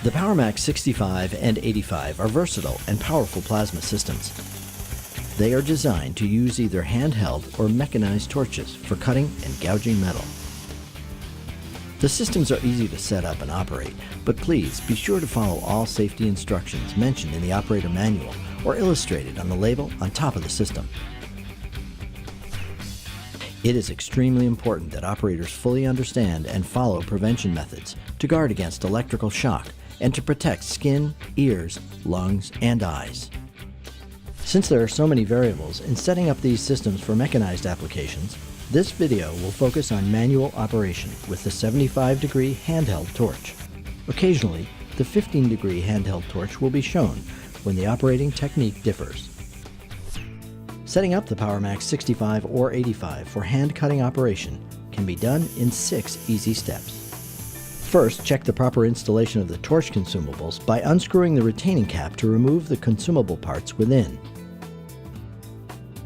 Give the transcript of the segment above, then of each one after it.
The PMX65 and 85 are versatile and powerful plasma systems. They are designed to use either handheld or mechanized torches for cutting and gouging metal. The systems are easy to set up and operate, but please be sure to follow all safety instructions mentioned in the operator manual or illustrated on the label on top of the system. It is extremely important that operators fully understand and follow prevention methods to guard against electrical shock and to protect skin, ears, lungs, and eyes. Since there are so many variables in setting up these systems for mechanized applications, this video will focus on manual operation with the 75-degree handheld torch. Occasionally, the 15-degree handheld torch will be shown when the operating technique differs. Setting up the PMX65 or 85 for hand cutting operation can be done in 6 easy steps. First, check the proper installation of the torch consumables by unscrewing the retaining cap to remove the consumable parts within.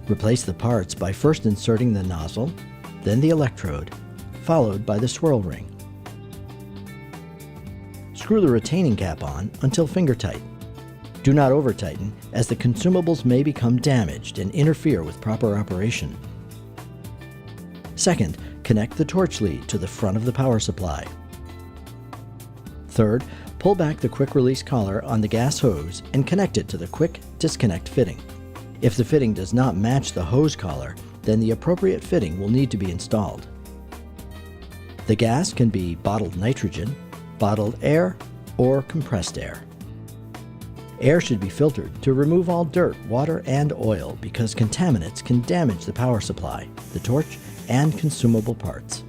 Replace the parts by first inserting the nozzle, then the electrode, followed by the swirl ring. Screw the retaining cap on until finger tight. Do not over-tighten, as the consumables may become damaged and interfere with proper operation. Second, connect the torch lead to the front of the power supply. Third, pull back the quick release collar on the gas hose and connect it to the quick disconnect fitting. If the fitting does not match the hose collar, then the appropriate fitting will need to be installed. The gas can be bottled nitrogen, bottled air, or compressed air. Air should be filtered to remove all dirt, water, and oil because contaminants can damage the power supply, the torch, and consumable parts.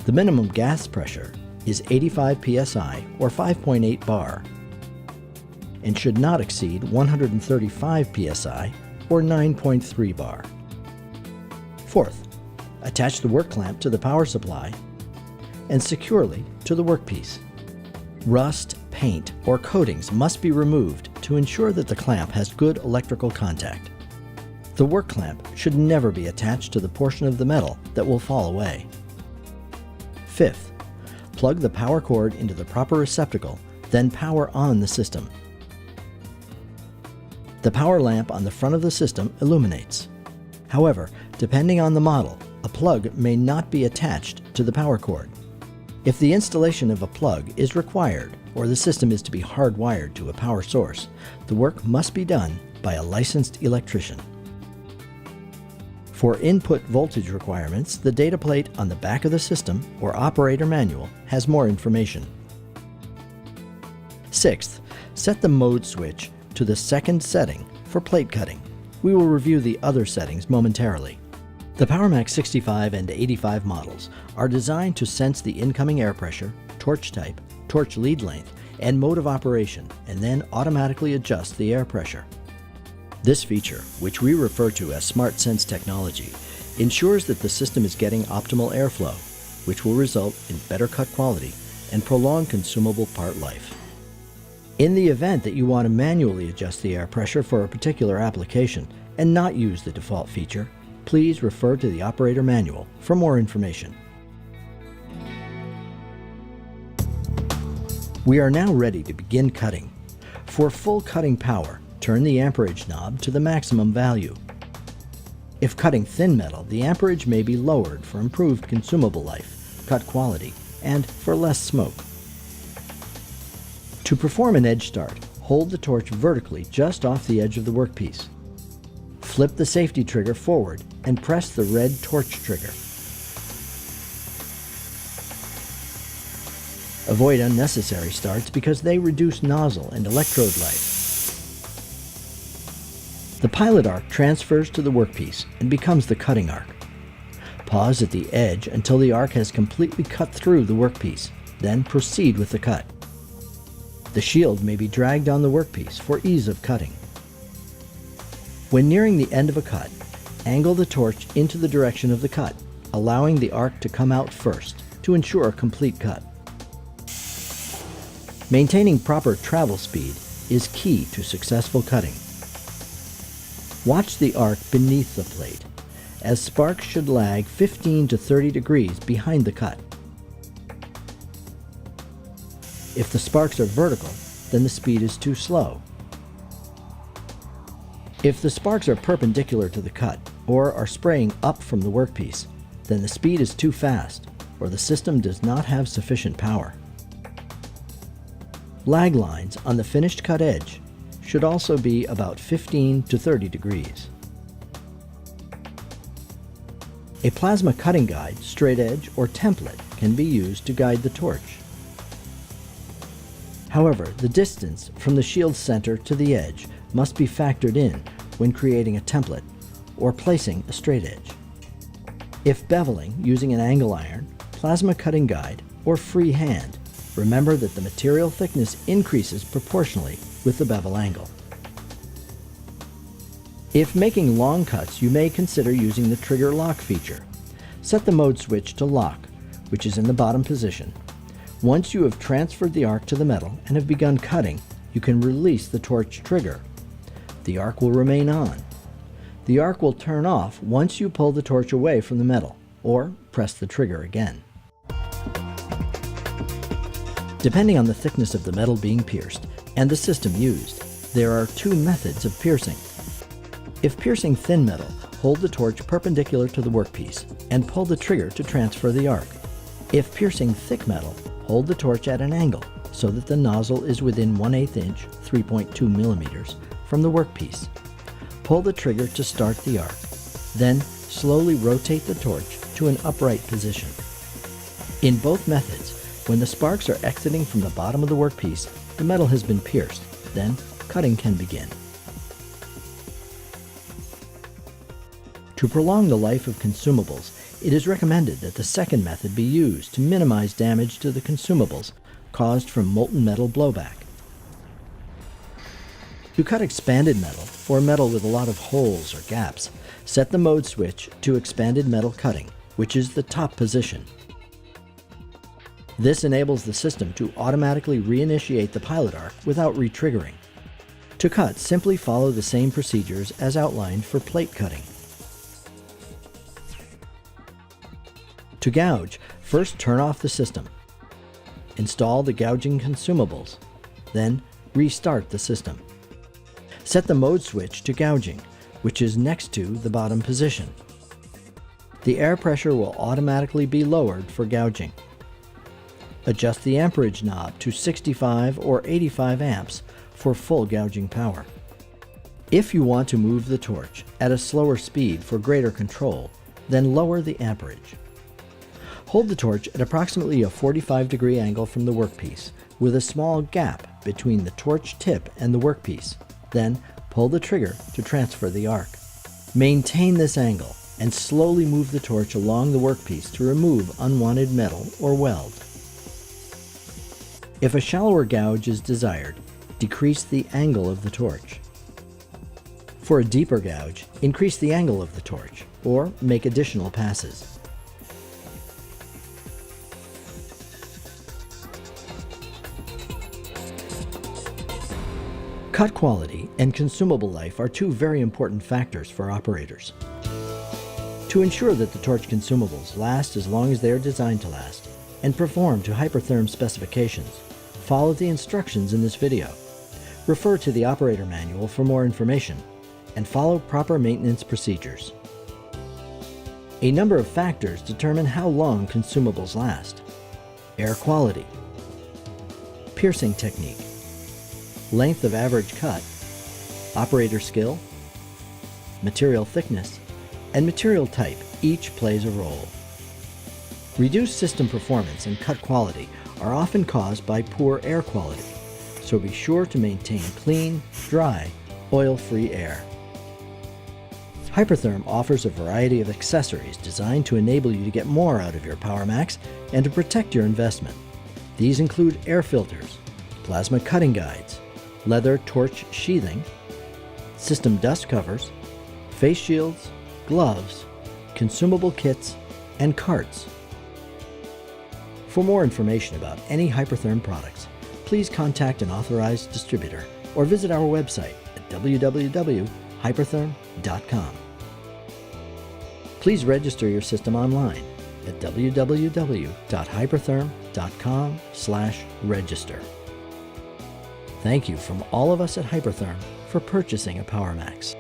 The minimum gas pressure is 85 psi or 5.8 bar and should not exceed 135 psi or 9.3 bar. Fourth, attach the work clamp to the power supply and securely to the workpiece. Rust, paint, or coatings must be removed to ensure that the clamp has good electrical contact. The work clamp should never be attached to the portion of the metal that will fall away. Fifth, plug the power cord into the proper receptacle, then power on the system. The power lamp on the front of the system illuminates. However, depending on the model, a plug may not be attached to the power cord. If the installation of a plug is required or the system is to be hardwired to a power source, the work must be done by a licensed electrician. For input voltage requirements, the data plate on the back of the system or operator manual has more information. Sixth, set the mode switch to the second setting for plate cutting. We will review the other settings momentarily. The PMX65 and 85 models are designed to sense the incoming air pressure, torch type, torch lead length, and mode of operation, and then automatically adjust the air pressure. This feature, which we refer to as Smart Sense technology, ensures that the system is getting optimal airflow, which will result in better cut quality and prolonged consumable part life. In the event that you want to manually adjust the air pressure for a particular application and not use the default feature, please refer to the operator manual for more information. We are now ready to begin cutting. For full cutting power, turn the amperage knob to the maximum value. If cutting thin metal, the amperage may be lowered for improved consumable life, cut quality, and for less smoke. To perform an edge start, hold the torch vertically just off the edge of the workpiece. Flip the safety trigger forward and press the red torch trigger. Avoid unnecessary starts because they reduce nozzle and electrode life. The pilot arc transfers to the workpiece and becomes the cutting arc. Pause at the edge until the arc has completely cut through the workpiece, then proceed with the cut. The shield may be dragged on the workpiece for ease of cutting. When nearing the end of a cut, angle the torch into the direction of the cut, allowing the arc to come out first to ensure a complete cut. Maintaining proper travel speed is key to successful cutting. Watch the arc beneath the plate, as sparks should lag 15 to 30 degrees behind the cut. If the sparks are vertical, then the speed is too slow. If the sparks are perpendicular to the cut or are spraying up from the workpiece, then the speed is too fast or the system does not have sufficient power. Lag lines on the finished cut edge should also be about 15 to 30 degrees. A plasma cutting guide, straight edge, or template can be used to guide the torch. However, the distance from the shield center to the edge must be factored in when creating a template or placing a straight edge. If beveling using an angle iron, plasma cutting guide, or free hand, remember that the material thickness increases proportionally with the bevel angle. If making long cuts, you may consider using the trigger lock feature. Set the mode switch to lock, which is in the bottom position. Once you have transferred the arc to the metal and have begun cutting, you can release the torch trigger. The arc will remain on. The arc will turn off once you pull the torch away from the metal or press the trigger again. Depending on the thickness of the metal being pierced and the system used, there are two methods of piercing. If piercing thin metal, hold the torch perpendicular to the workpiece and pull the trigger to transfer the arc. If piercing thick metal, hold the torch at an angle so that the nozzle is within 1/8 inch, 3.2 millimeters, from the workpiece. Pull the trigger to start the arc. Then slowly rotate the torch to an upright position. In both methods, when the sparks are exiting from the bottom of the workpiece, the metal has been pierced. Then cutting can begin. To prolong the life of consumables, it is recommended that the second method be used to minimize damage to the consumables caused from molten metal blowback. To cut expanded metal, or metal with a lot of holes or gaps, set the mode switch to expanded metal cutting, which is the top position. This enables the system to automatically reinitiate the pilot arc without re-triggering. To cut, simply follow the same procedures as outlined for plate cutting. To gouge, first turn off the system. Install the gouging consumables. Then restart the system. Set the mode switch to gouging, which is next to the bottom position. The air pressure will automatically be lowered for gouging. Adjust the amperage knob to 65 or 85 amps for full gouging power. If you want to move the torch at a slower speed for greater control, then lower the amperage. Hold the torch at approximately a 45-degree angle from the workpiece, with a small gap between the torch tip and the workpiece. Then pull the trigger to transfer the arc. Maintain this angle and slowly move the torch along the workpiece to remove unwanted metal or weld. If a shallower gouge is desired, decrease the angle of the torch. For a deeper gouge, increase the angle of the torch or make additional passes. Cut quality and consumable life are two very important factors for operators. To ensure that the torch consumables last as long as they are designed to last and perform to hypertherm specifications, follow the instructions in this video. Refer to the operator manual for more information and follow proper maintenance procedures. A number of factors determine how long consumables last: air quality, piercing technique, length of average cut, operator skill, material thickness, and material type each plays a role. Reduced system performance and cut quality are often caused by poor air quality, so be sure to maintain clean, dry, oil-free air. Hypertherm offers a variety of accessories designed to enable you to get more out of your PowerMax and to protect your investment. These include air filters, plasma cutting guides, leather torch sheathing, system dust covers, face shields, gloves, consumable kits, and carts. For more information about any Hypertherm products, please contact an authorized distributor or visit our website at www.hypertherm.com. Please register your system online at www.hypertherm.com. powermax.com/register. Thank you from all of us at Hypertherm for purchasing a PowerMax.